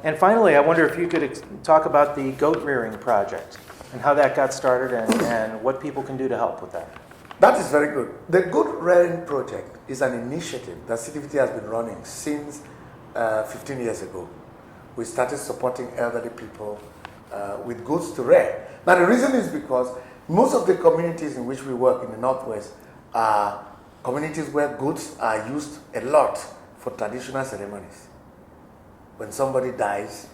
And finally, I wonder if you could talk about the goat rearing project and how that got started and what people can do to help with that. That is very good. The Goat Rearing Project is an initiative that CDVT has been running since 15 years ago. We started supporting elderly people with goats to rear. Now the reason is because most of the communities in which we work in the Northwest are communities where goats are used a lot for traditional ceremonies. When somebody dies,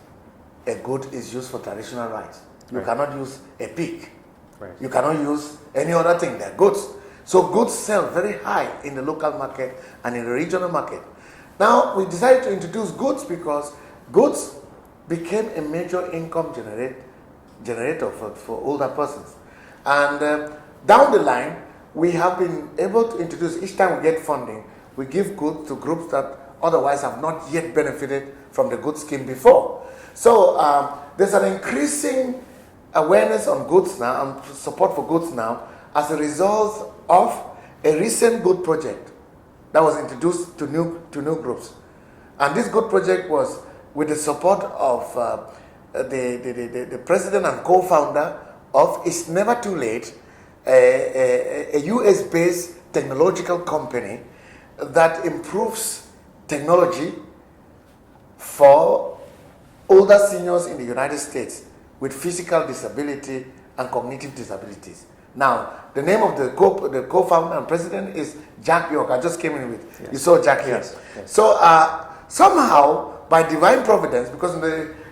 a goat is used for traditional rites. You cannot use a pig. Right. You cannot use any other thing. They're goats. So goats sell very high in the local market and in the regional market. Now we decided to introduce goats because goats became a major income generator for older persons. And down the line, we have been able to introduce, each time we get funding, we give goats to groups that otherwise have not yet benefited from the goat scheme before. So there's an increasing awareness on goats now and support for goats now as a result of a recent goat project that was introduced to new groups. And this goat project was with the support of the president and co-founder of It's Never Too Late, a US-based technological company that improves technology for older seniors in the United States with physical disability and cognitive disabilities. Now, the name of the co-founder and president is Jack York. I just came in with, yes. You saw Jack here. Yes. Yes. So somehow, by divine providence, because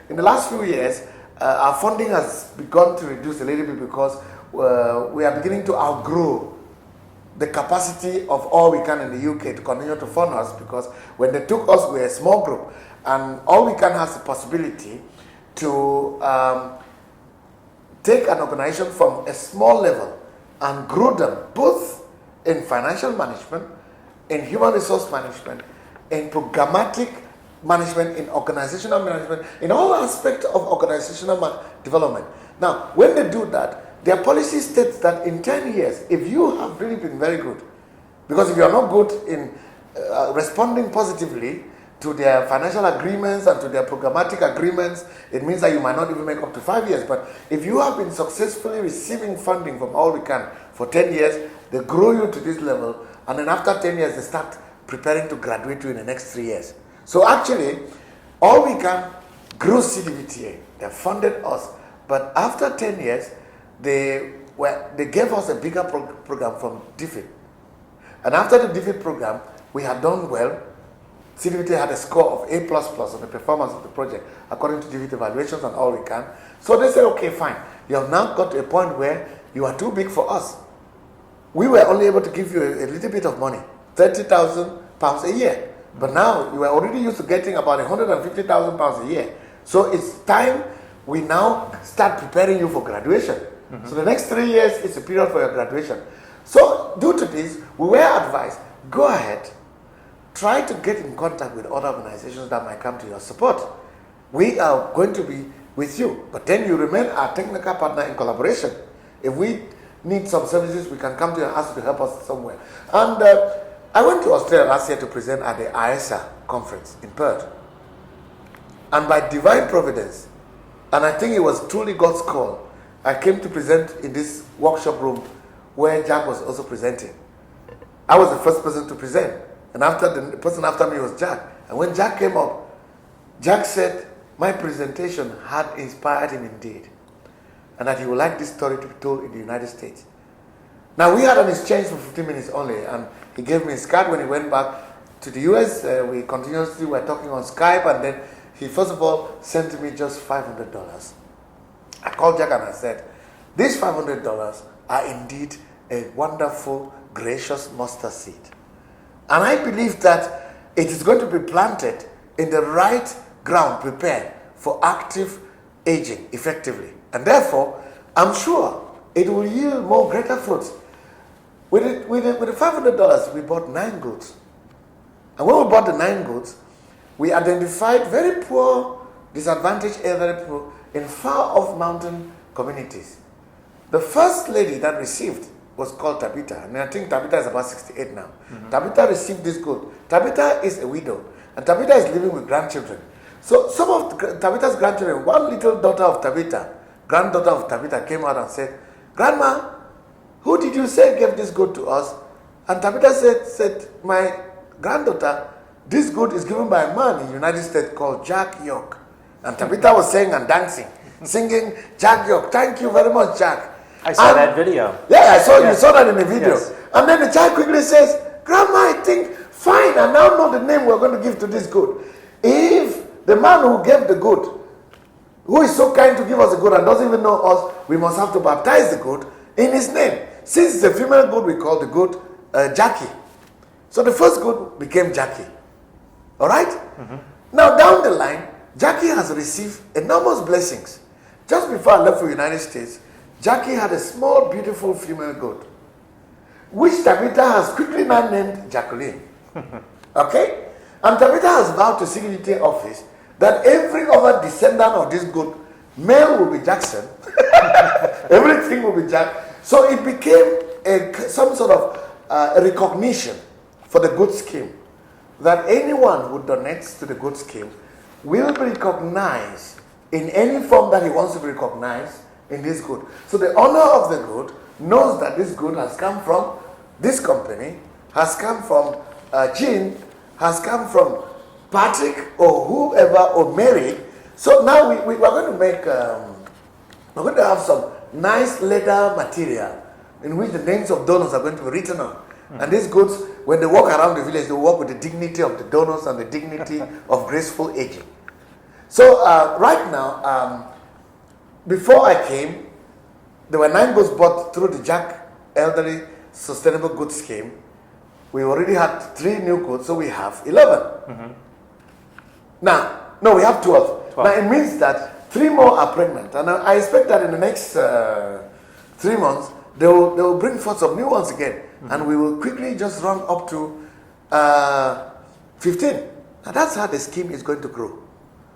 in the last few years, our funding has begun to reduce a little bit because we are beginning to outgrow the capacity of All We Can in the UK to continue to fund us, because when they took us, we were a small group, and All We Can has the possibility to take an organization from a small level and grow them both in financial management, in human resource management, in programmatic management, in organizational management, in all aspects of organizational development. Now, when they do that, their policy states that in 10 years, if you have really been very good, because if you are not good in responding positively to their financial agreements and to their programmatic agreements, it means that you might not even make up to 5 years. But if you have been successfully receiving funding from All We Can for 10 years, they grow you to this level, and then after 10 years, they start preparing to graduate you in the next 3 years. So actually, All We Can grew CDVTA. They funded us. But after 10 years, they gave us a bigger program from DFID. And after the DFID program, we had done well. CDVTA had a score of A++ on the performance of the project, according to DFID evaluations and All We Can. So they said, okay, fine. You have now got to a point where you are too big for us. We were only able to give you a little bit of money, £30,000 a year. But now you are already used to getting about £150,000 a year. So it's time we now start preparing you for graduation. Mm-hmm. So the next 3 years is a period for your graduation. So due to this, we were advised, go ahead, try to get in contact with other organizations that might come to your support. We are going to be with you, but then you remain our technical partner in collaboration. If we need some services, we can come to you and ask you to help us somewhere. And I went to Australia last year to present at the ISA conference in Perth. And by divine providence, and I think it was truly God's call, I came to present in this workshop room where Jack was also presenting. I was the first person to present. And the person after me was Jack. And when Jack came up, Jack said, my presentation had inspired him indeed, and that he would like this story to be told in the United States. Now, we had an exchange for 15 minutes only, and he gave me his card. When he went back to the US, we continuously were talking on Skype, and then he first of all sent me just $500. I called Jack and I said, these $500 are indeed a wonderful, gracious mustard seed. And I believe that it is going to be planted in the right ground, prepared for active aging effectively. And therefore, I'm sure it will yield more greater fruits. With the $500, we bought 9 goats. And when we bought the 9 goats, we identified very poor, disadvantaged elderly people in far-off mountain communities. The first lady that received was called Tabitha. And I think Tabitha is about 68 now. Mm-hmm. Tabitha received this goat. Tabitha is a widow, and Tabitha is living with grandchildren. So some of Tabitha's grandchildren, one little daughter of Tabitha, granddaughter of Tabitha, came out and said, "Grandma, who did you say gave this goat to us?" And Tabitha said, "My granddaughter, this goat is given by a man in the United States called Jack York." And Tabitha was saying and dancing, singing, "Jack York, thank you very much, Jack." I saw that video. Yeah, I saw Yes. you saw that in the video. Yes. And then the child quickly says, "Grandma, I think, fine, I now know the name we're going to give to this goat. If the man who gave the goat, who is so kind to give us a goat and doesn't even know us, we must have to baptize the goat in his name. Since it's a female goat, we call the goat Jackie." So the first goat became Jackie. All right? Now down the line, Jackie has received enormous blessings. Just before I left for the United States, Jackie had a small, beautiful female goat, which Tabitha has quickly now named Jacqueline. Okay? And Tabitha has vowed to Security Office that every other descendant of this goat, male will be Jackson, everything will be Jack. So it became some sort of recognition for the goat scheme, that anyone who donates to the goat scheme will be recognized in any form that he wants to be recognized in this goat. So the owner of the goat knows that this goat has come from this company, has come from Jean, has come from Patrick or whoever or Mary. So now we're going to make, we're going to have some nice leather material in which the names of donors are going to be written on. And these goats, when they walk around the village, they walk with the dignity of the donors and the dignity of graceful aging. So right now, before I came, there were 9 goats bought through the Jack Elderly Sustainable Goat Scheme. We already had 3 new goats, so we have 11. Now, no, we have 12. Now it means that 3 more are pregnant, and I expect that in the next 3 months they will bring forth some new ones again, and we will quickly just run up to 15. Now that's how the scheme is going to grow.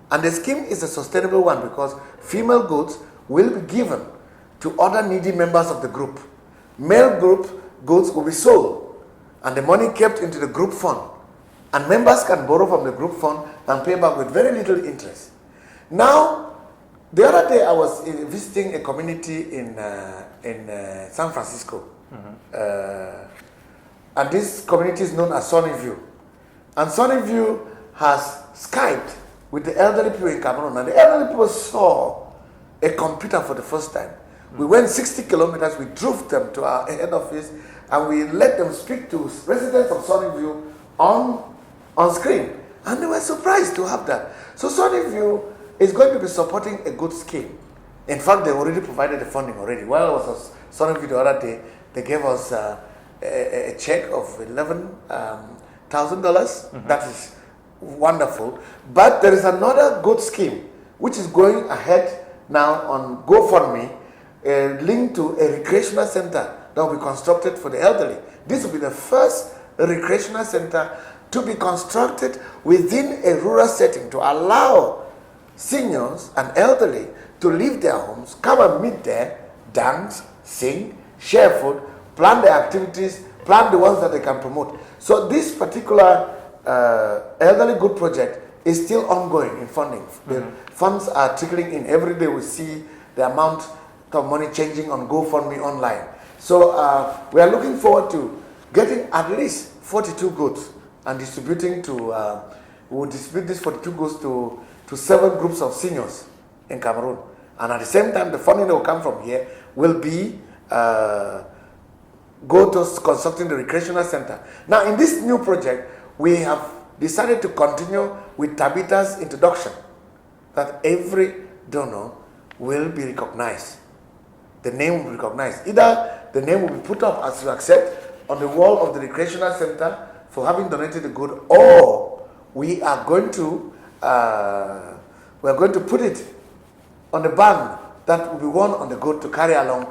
And the scheme is a sustainable one because female goats will be given to other needy members of the group. Male group goats will be sold and the money kept into the group fund. And members can borrow from the group fund and pay back with very little interest. Now, the other day I was visiting a community in San Francisco. And this community is known as Sunnyview. And Sunnyview has Skyped with the elderly people in Cameroon, and the elderly people saw a computer for the first time. We went 60 kilometers, we drove them to our head office, and we let them speak to residents of Sunnyview on screen. And they were surprised to have that. So Sunnyview is going to be supporting a good scheme. In fact, they already provided the funding already. While I was at Sunnyview the other day, they gave us a check of $11,000. That is wonderful. But there is another good scheme which is going ahead now on GoFundMe, linked to a recreational center that will be constructed for the elderly. This will be the first recreational center to be constructed within a rural setting to allow seniors and elderly to leave their homes, come and meet there, dance, sing, share food, plan their activities, plan the ones that they can promote. So this particular elderly good project is still ongoing in funding. The funds are trickling in. Every day we see the amount of money changing on GoFundMe online. So we are looking forward to getting at least 42 goats and distributing to, we will distribute these 42 goats to 7 groups of seniors in Cameroon. And at the same time, the funding that will come from here will be go to constructing the recreational center. Now in this new project, we have decided to continue with Tabitha's introduction, that every donor will be recognized. The name will be recognized. Either the name will be put up as you accept on the wall of the recreational center for having donated the good, or we are going to put it on the band that will be worn on the goat to carry along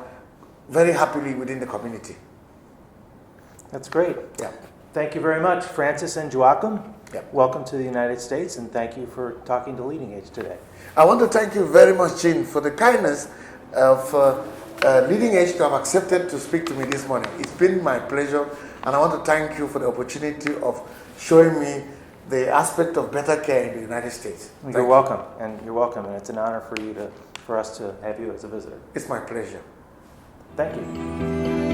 very happily within the community. That's great. Yeah. Thank you very much, Francis and Njuakom. Yeah. Welcome to the United States, and thank you for talking to Leading Age today. I want to thank you very much, Chin, for the kindness of Leading Age to have accepted to speak to me this morning. It's been my pleasure, and I want to thank you for the opportunity of showing me the aspect of better care in the United States. You're welcome, and it's an honor for us to have you as a visitor. It's my pleasure. Thank you.